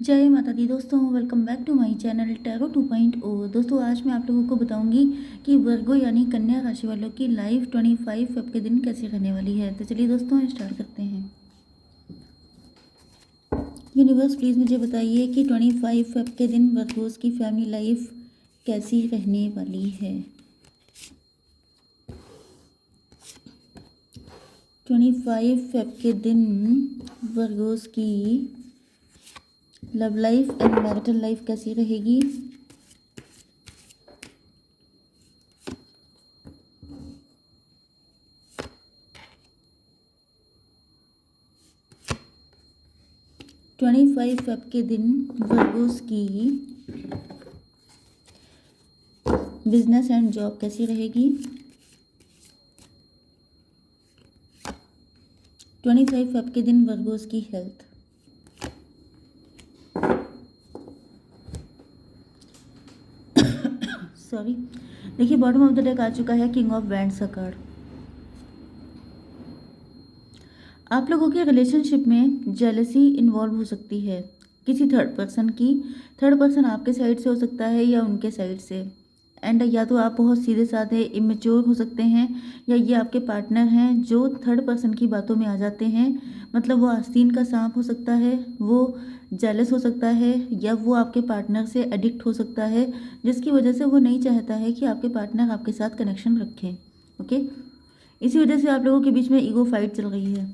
जय माता दी दोस्तों, welcome back to my channel tarot 2.0। दोस्तों आज मैं आप लोगों को बताऊंगी कि वर्गो यानी कन्या राशि वालों की लाइफ 25 फेब के दिन कैसी रहने वाली है। तो चलिए दोस्तों स्टार्ट करते हैं। यूनिवर्स प्लीज़ मुझे बताइए कि 25 फेब के दिन वर्गोस की फैमिली लाइफ कैसी रहने वाली है। 25 फेब के दिन वर्गोस की love life and marital life कैसी रहेगी। ट्वेंटी फाइव फेब के दिन वर्गोस की बिजनेस एंड जॉब कैसी रहेगी। 25 फेब के दिन वर्गोस की हेल्थ। सॉरी, देखिए बॉटम ऑफ द डेक आ चुका है किंग ऑफ वैंड्स का कार्ड। आप लोगों के रिलेशनशिप में जेलसी इन्वॉल्व हो सकती है किसी थर्ड पर्सन की। थर्ड पर्सन आपके साइड से हो सकता है या उनके साइड से। एंड या तो आप बहुत सीधे साधे इमेच्योर हो सकते हैं या ये आपके पार्टनर हैं जो थर्ड पर्सन की बातों में आ जाते हैं। मतलब वो आस्तीन का सांप हो सकता है, वो जेलस हो सकता है, या वो आपके पार्टनर से एडिक्ट हो सकता है जिसकी वजह से वो नहीं चाहता है कि आपके पार्टनर आपके साथ कनेक्शन रखें। ओके, इसी वजह से आप लोगों के बीच में ईगो फाइट चल रही है।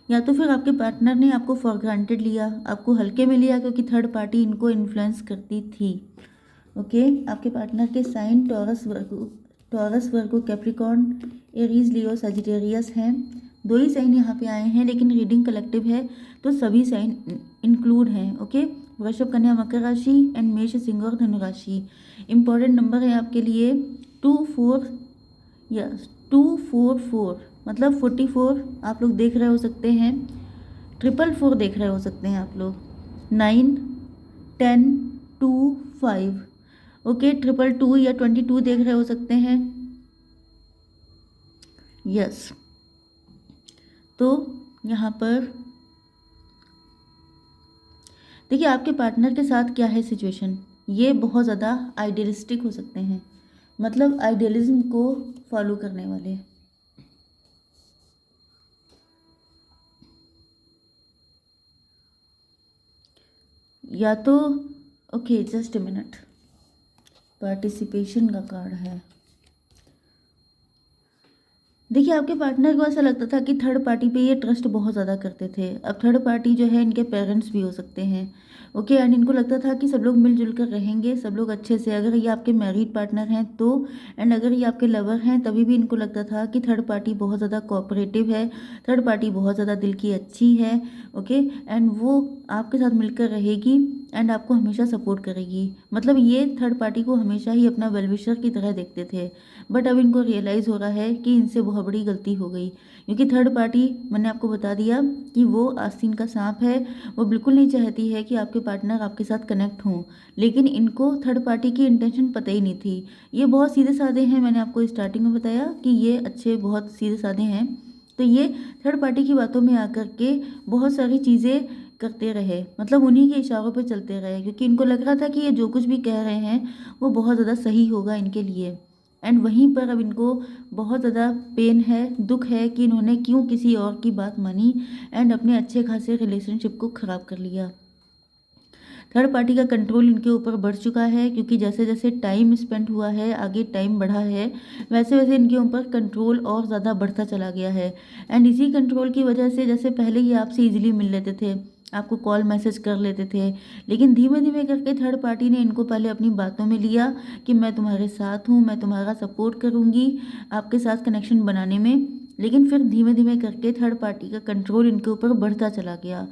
या तो फिर आपके पार्टनर ने आपको फॉर ग्रांटेड लिया, आपको हल्के में लिया क्योंकि थर्ड पार्टी इनको इन्फ्लुएंस करती थी। ओके, आपके पार्टनर के sign Taurus Virgo Capricorn Aries Leo Sagittarius हैं। दो ही साइन यहाँ पे आए हैं लेकिन रीडिंग कलेक्टिव है तो सभी साइन इंक्लूड हैं। ओके, वृषभ कन्या मकर राशि एंड मेष सिंह और धनु राशि। इंपॉर्टेंट नंबर है आपके लिए 2 4 यस 2 4 4 मतलब 44 आप लोग देख रहे हो सकते हैं। 444 देख रहे हो सकते हैं आप लोग। 9 10 2 5 ओके 222 या 22 देख रहे हो सकते हैं। यस, तो यहाँ पर देखिए आपके पार्टनर के साथ क्या है सिचुएशन। ये बहुत ज़्यादा आइडियलिस्टिक हो सकते हैं, मतलब आइडियलिज्म को फॉलो करने वाले। या तो okay just a minute, participation का कार्ड है। देखिए आपके पार्टनर को ऐसा लगता था कि थर्ड पार्टी पे ये ट्रस्ट बहुत ज़्यादा करते थे। अब थर्ड पार्टी जो है इनके पेरेंट्स भी हो सकते हैं। ओके, एंड इनको लगता था कि सब लोग मिलजुल कर रहेंगे, सब लोग अच्छे से। अगर ये आपके मैरिड पार्टनर हैं तो, एंड अगर ये आपके लवर हैं तभी भी इनको लगता था कि थर्ड पार्टी बहुत ज़्यादा कोऑपरेटिव है, थर्ड पार्टी बहुत ज़्यादा दिल की अच्छी है। ओके, एंड वो आपके साथ मिलकर रहेगी एंड आपको हमेशा सपोर्ट करेगी। मतलब ये थर्ड पार्टी को हमेशा ही अपना वेलविशर की तरह देखते थे। बट अब इनको रियलाइज़ हो रहा है कि इनसे बहुत बड़ी गलती हो गई, क्योंकि थर्ड पार्टी मैंने आपको बता दिया कि वो आस्तीन का सांप है। वो बिल्कुल नहीं चाहती है कि आपके पार्टनर आपके साथ कनेक्ट हों, लेकिन इनको थर्ड पार्टी की इंटेंशन पता ही नहीं थी। ये बहुत सीधे साधे हैं, मैंने आपको स्टार्टिंग में बताया कि ये अच्छे बहुत सीधे साधे हैं। तो ये थर्ड पार्टी की बातों में आकर के बहुत सारी चीज़ें करते रहे, मतलब उन्हीं के इशारों पे चलते रहे, क्योंकि इनको लग रहा था कि ये जो कुछ भी कह रहे हैं वो बहुत ज़्यादा सही होगा इनके लिए। एंड वहीं पर अब इनको बहुत ज़्यादा पेन है, दुख है कि इन्होंने क्यों किसी और की बात मानी एंड अपने अच्छे खासे रिलेशनशिप को ख़राब कर लिया। थर्ड पार्टी का कंट्रोल इनके ऊपर बढ़ चुका है, क्योंकि जैसे जैसे टाइम स्पेंड हुआ है, आगे टाइम बढ़ा है, वैसे वैसे इनके ऊपर कंट्रोल और ज़्यादा बढ़ता चला गया है। एंड इसी कंट्रोल की वजह से जैसे पहले ये आपसे ईजिली मिल लेते थे, आपको कॉल मैसेज कर लेते थे, लेकिन धीमे धीमे करके थर्ड पार्टी ने इनको पहले अपनी बातों में लिया कि मैं तुम्हारे साथ हूँ, मैं तुम्हारा सपोर्ट करूँगी आपके साथ कनेक्शन बनाने में। लेकिन फिर धीमे धीमे करके थर्ड पार्टी का कंट्रोल इनके ऊपर बढ़ता चला गया।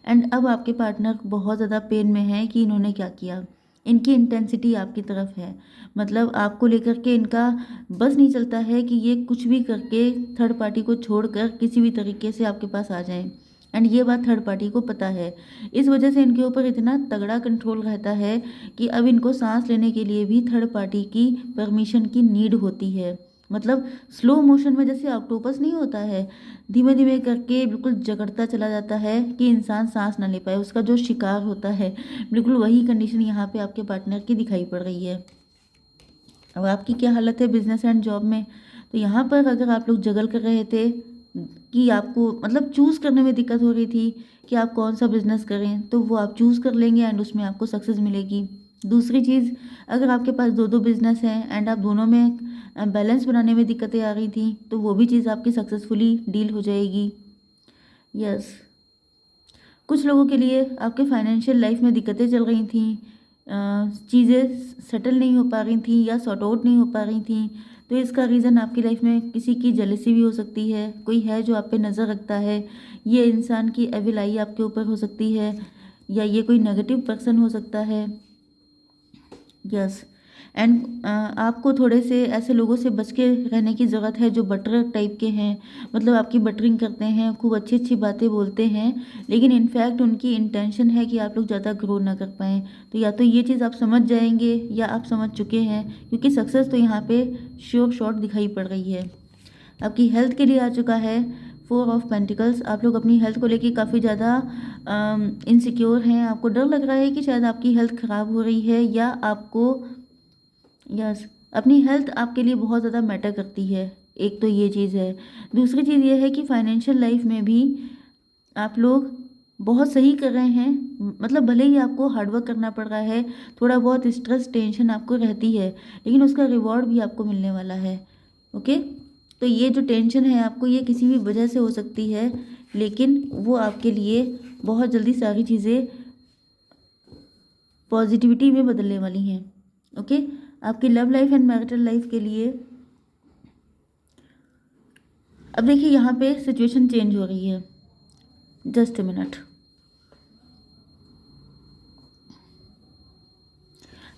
एंड अब आपके पार्टनर बहुत ज़्यादा पेन में है कि इन्होंने क्या किया। इनकी इंटेंसिटी आपकी तरफ है, मतलब आपको लेकर के इनका बस नहीं चलता है कि ये कुछ भी करके थर्ड पार्टी को छोड़कर किसी भी तरीके से आपके पास आ जाएं। एंड ये बात थर्ड पार्टी को पता है, इस वजह से इनके ऊपर इतना तगड़ा कंट्रोल रहता है कि अब इनको सांस लेने के लिए भी थर्ड पार्टी की परमिशन की नीड होती है। मतलब स्लो मोशन में जैसे ऑक्टोपस नहीं होता है, धीमे धीमे करके बिल्कुल जकड़ता चला जाता है कि इंसान सांस ना ले पाए, उसका जो शिकार होता है, बिल्कुल वही कंडीशन यहाँ पे आपके पार्टनर की दिखाई पड़ रही है। अब आपकी क्या हालत है बिजनेस एंड जॉब में? तो यहाँ पर अगर आप लोग जगल कर रहे थे कि आपको मतलब चूज़ करने में दिक्कत हो रही थी कि आप कौन सा बिजनेस करें, तो वो आप चूज़ कर लेंगे एंड उसमें आपको सक्सेस मिलेगी। दूसरी चीज़, अगर आपके पास दो दो बिजनेस हैं एंड आप दोनों में बैलेंस बनाने में दिक्कतें आ रही थी, तो वो भी चीज़ आपकी सक्सेसफुली डील हो जाएगी। यस, कुछ लोगों के लिए आपके फाइनेंशियल लाइफ में दिक्कतें चल रही थी, चीज़ें सेटल नहीं हो पा रही थी या सॉर्ट आउट नहीं हो पा रही थी, तो इसका रीज़न आपकी लाइफ में किसी की जेलसी भी हो सकती है, कोई है जो आप पे नज़र रखता है, ये इंसान की एविल आई आपके ऊपर हो सकती है, या ये कोई नेगेटिव पर्सन हो सकता है। यस, एंड आपको थोड़े से ऐसे लोगों से बच के रहने की ज़रूरत है जो बटर टाइप के हैं, मतलब आपकी बटरिंग करते हैं, खूब अच्छी अच्छी बातें बोलते हैं, लेकिन इनफैक्ट उनकी इंटेंशन है कि आप लोग ज़्यादा ग्रो ना कर पाएँ। तो या तो ये चीज़ आप समझ जाएंगे या आप समझ चुके हैं, क्योंकि सक्सेस तो यहाँ पे श्योर शॉट दिखाई पड़ रही है। आपकी हेल्थ के लिए आ चुका है 4 ऑफ पेंटिकल्स। आप लोग अपनी हेल्थ को लेके काफ़ी ज़्यादा इनसिक्योर हैं, आपको डर लग रहा है कि शायद आपकी हेल्थ ख़राब हो रही है, या आपको यस, अपनी हेल्थ आपके लिए बहुत ज़्यादा मैटर करती है। एक तो ये चीज़ है। दूसरी चीज़ ये है कि फाइनेंशियल लाइफ में भी आप लोग बहुत सही कर रहे हैं, मतलब भले ही आपको हार्डवर्क करना पड़ रहा है, थोड़ा बहुत स्ट्रेस टेंशन आपको रहती है, लेकिन उसका रिवॉर्ड भी आपको मिलने वाला है। ओके, तो ये जो टेंशन है आपको, ये किसी भी वजह से हो सकती है, लेकिन वो आपके लिए बहुत जल्दी सारी चीज़ें पॉजिटिविटी में बदलने वाली हैं। ओके, आपकी love life and marital life के लिए अब देखिए यहाँ पे सिचुएशन चेंज हो रही है। Just a minute.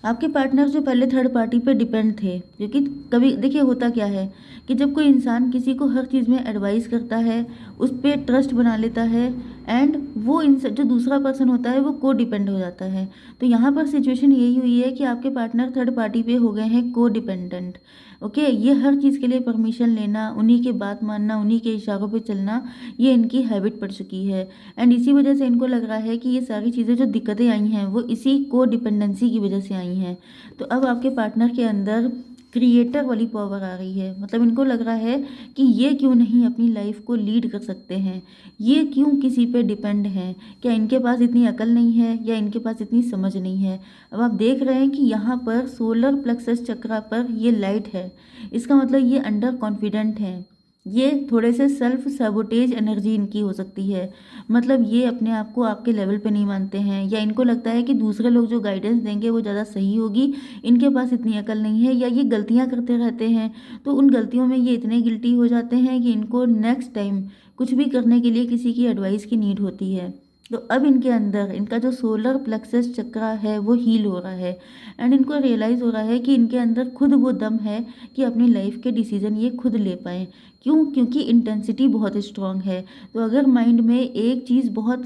आपके पार्टनर जो पहले थर्ड पार्टी पे डिपेंड थे, क्योंकि कभी देखिए होता क्या है कि जब कोई इंसान किसी को हर चीज़ में एडवाइस करता है, उस पर ट्रस्ट बना लेता है, एंड वो इंसान जो दूसरा पर्सन होता है वो को डिपेंड हो जाता है। तो यहाँ पर सिचुएशन यही हुई है कि आपके पार्टनर थर्ड पार्टी पे हो गए हैं को डिपेंडेंट। ओके, ये हर चीज़ के लिए परमिशन लेना, उन्हीं की बात मानना, उन्हीं के इशारों पे चलना, ये इनकी हैबिट पड़ चुकी है, एंड इसी वजह से इनको लग रहा है कि ये सारी चीज़ें जो दिक्कतें आई हैं वो इसी को डिपेंडेंसी की वजह से आई हैं। तो अब आपके पार्टनर के अंदर क्रिएटर वाली पावर आ रही है, मतलब इनको लग रहा है कि ये क्यों नहीं अपनी लाइफ को लीड कर सकते हैं, ये क्यों किसी पे डिपेंड हैं, क्या इनके पास इतनी अकल नहीं है या इनके पास इतनी समझ नहीं है। अब आप देख रहे हैं कि यहाँ पर सोलर प्लेक्सस चक्रा पर ये लाइट है, इसका मतलब ये अंडर कॉन्फिडेंट हैं, ये थोड़े से सेल्फ सैबोटेज एनर्जी इनकी हो सकती है, मतलब ये अपने आप को आपके लेवल पे नहीं मानते हैं, या इनको लगता है कि दूसरे लोग जो गाइडेंस देंगे वो ज़्यादा सही होगी, इनके पास इतनी अकल नहीं है, या ये गलतियां करते रहते हैं, तो उन गलतियों में ये इतने गिल्टी हो जाते हैं कि इनको नेक्स्ट टाइम कुछ भी करने के लिए किसी की एडवाइस की नीड होती है। तो अब इनके अंदर इनका जो सोलर प्लेक्सस चक्रा है वो हील हो रहा है, एंड इनको रियलाइज़ हो रहा है कि इनके अंदर खुद वो दम है कि अपनी लाइफ के डिसीजन ये खुद ले पाएँ। क्यों? क्योंकि इंटेंसिटी बहुत स्ट्रांग है। तो अगर माइंड में एक चीज़ बहुत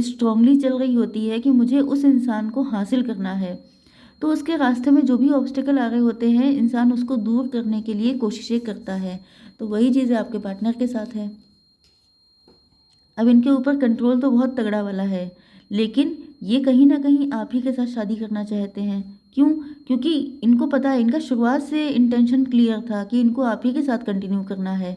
स्ट्रांगली चल रही होती है कि मुझे उस इंसान को हासिल करना है, तो उसके रास्ते में जो भी ऑब्स्टिकल आ रहे होते हैं, इंसान उसको दूर करने के लिए कोशिशें करता है। तो वही चीज़ आपके पार्टनर के साथ है। अब इनके ऊपर कंट्रोल तो बहुत तगड़ा वाला है, लेकिन ये कहीं न कहीं आप ही के साथ शादी करना चाहते हैं। क्यों? क्योंकि इनको पता है, इनका शुरुआत से इंटेंशन क्लियर था कि इनको आप ही के साथ कंटिन्यू करना है।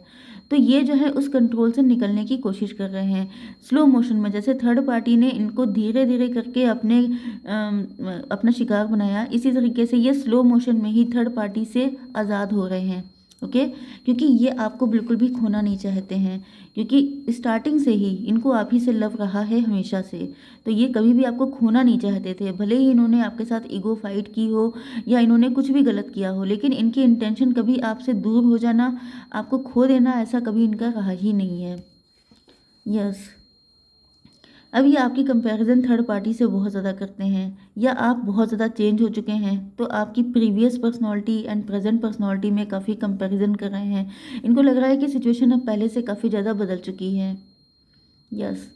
तो ये जो है उस कंट्रोल से निकलने की कोशिश कर रहे हैं। स्लो मोशन में जैसे थर्ड पार्टी ने इनको धीरे-धीरे करके अपना शिकार बनाया, इसी तरीके से ये स्लो मोशन में ही थर्ड पार्टी से आज़ाद हो रहे हैं। ओके, क्योंकि ये आपको बिल्कुल भी खोना नहीं चाहते हैं, क्योंकि स्टार्टिंग से ही इनको आप ही से लव रहा है हमेशा से, तो ये कभी भी आपको खोना नहीं चाहते थे, भले ही इन्होंने आपके साथ ईगो फाइट की हो या इन्होंने कुछ भी गलत किया हो, लेकिन इनकी इंटेंशन कभी आपसे दूर हो जाना, आपको खो देना, ऐसा कभी इनका रहा ही नहीं है। यस, अब ये आपकी कंपैरिजन थर्ड पार्टी से बहुत ज़्यादा करते हैं, या आप बहुत ज़्यादा चेंज हो चुके हैं, तो आपकी previous personality and present personality में काफ़ी कंपैरिजन कर रहे हैं। इनको लग रहा है कि सिचुएशन अब पहले से काफ़ी ज़्यादा बदल चुकी है। यस,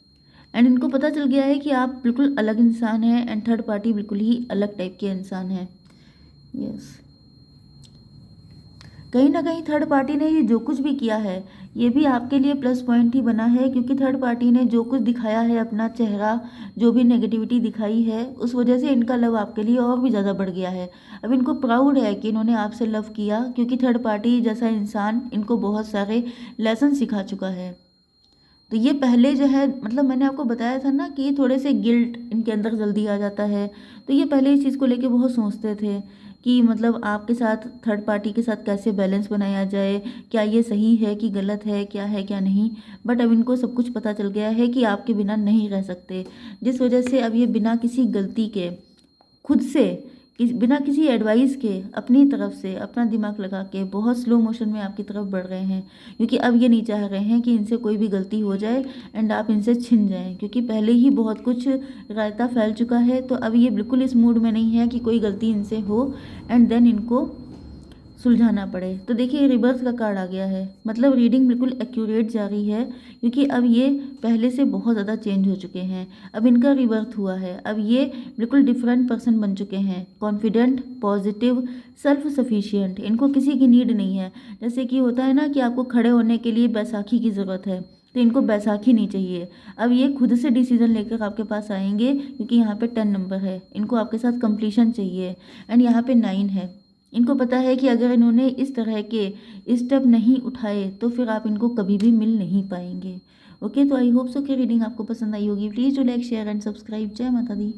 एंड इनको पता चल गया है कि आप बिल्कुल अलग इंसान हैं एंड थर्ड पार्टी बिल्कुल ही अलग टाइप के इंसान है। यस, कहीं न कहीं थर्ड पार्टी ने ये जो कुछ भी किया है, ये भी आपके लिए प्लस पॉइंट ही बना है, क्योंकि थर्ड पार्टी ने जो कुछ दिखाया है अपना चेहरा, जो भी नेगेटिविटी दिखाई है, उस वजह से इनका लव आपके लिए और भी ज़्यादा बढ़ गया है। अब इनको प्राउड है कि इन्होंने आपसे लव किया, क्योंकि थर्ड पार्टी जैसा इंसान इनको बहुत सारे लेसन सिखा चुका है। तो ये पहले जो है, मतलब मैंने आपको बताया था ना कि थोड़े से गिल्ट इनके अंदर जल्दी आ जाता है, तो ये पहले इस चीज़ को लेके बहुत सोचते थे कि मतलब आपके साथ थर्ड पार्टी के साथ कैसे बैलेंस बनाया जाए, क्या ये सही है कि गलत है, क्या नहीं। बट अब इनको सब कुछ पता चल गया है कि आपके बिना नहीं रह सकते, जिस वजह से अब ये बिना किसी गलती के, खुद से, बिना किसी एडवाइस के, अपनी तरफ से अपना दिमाग लगा के बहुत स्लो मोशन में आपकी तरफ बढ़ रहे हैं, क्योंकि अब ये नहीं चाह रहे हैं कि इनसे कोई भी गलती हो जाए एंड आप इनसे छिन जाएं, क्योंकि पहले ही बहुत कुछ रायता फैल चुका है। तो अब ये बिल्कुल इस मूड में नहीं है कि कोई गलती इनसे हो एंड देन इनको सुलझाना पड़े। तो देखिए रिवर्स का कार्ड आ गया है, मतलब रीडिंग बिल्कुल एक्यूरेट जा रही है, क्योंकि अब ये पहले से बहुत ज़्यादा चेंज हो चुके हैं। अब इनका रिवर्थ हुआ है, अब ये बिल्कुल डिफरेंट पर्सन बन चुके हैं, कॉन्फिडेंट, पॉजिटिव, सेल्फ सफिशिएंट, इनको किसी की नीड नहीं है। जैसे कि होता है ना कि आपको खड़े होने के लिए बैसाखी की ज़रूरत है, तो इनको बैसाखी नहीं चाहिए। अब ये खुद से डिसीजन लेकर आपके पास आएंगे, क्योंकि यहाँ पे 10 नंबर है, इनको आपके साथ कंप्लीशन चाहिए एंड यहाँ पे 9 है। इनको पता है कि अगर इन्होंने इस तरह के स्टेप नहीं उठाए तो फिर आप इनको कभी भी मिल नहीं पाएंगे। ओके, तो आई होप सो कि रीडिंग आपको पसंद आई होगी। Please do like, share and subscribe. जय माता दी।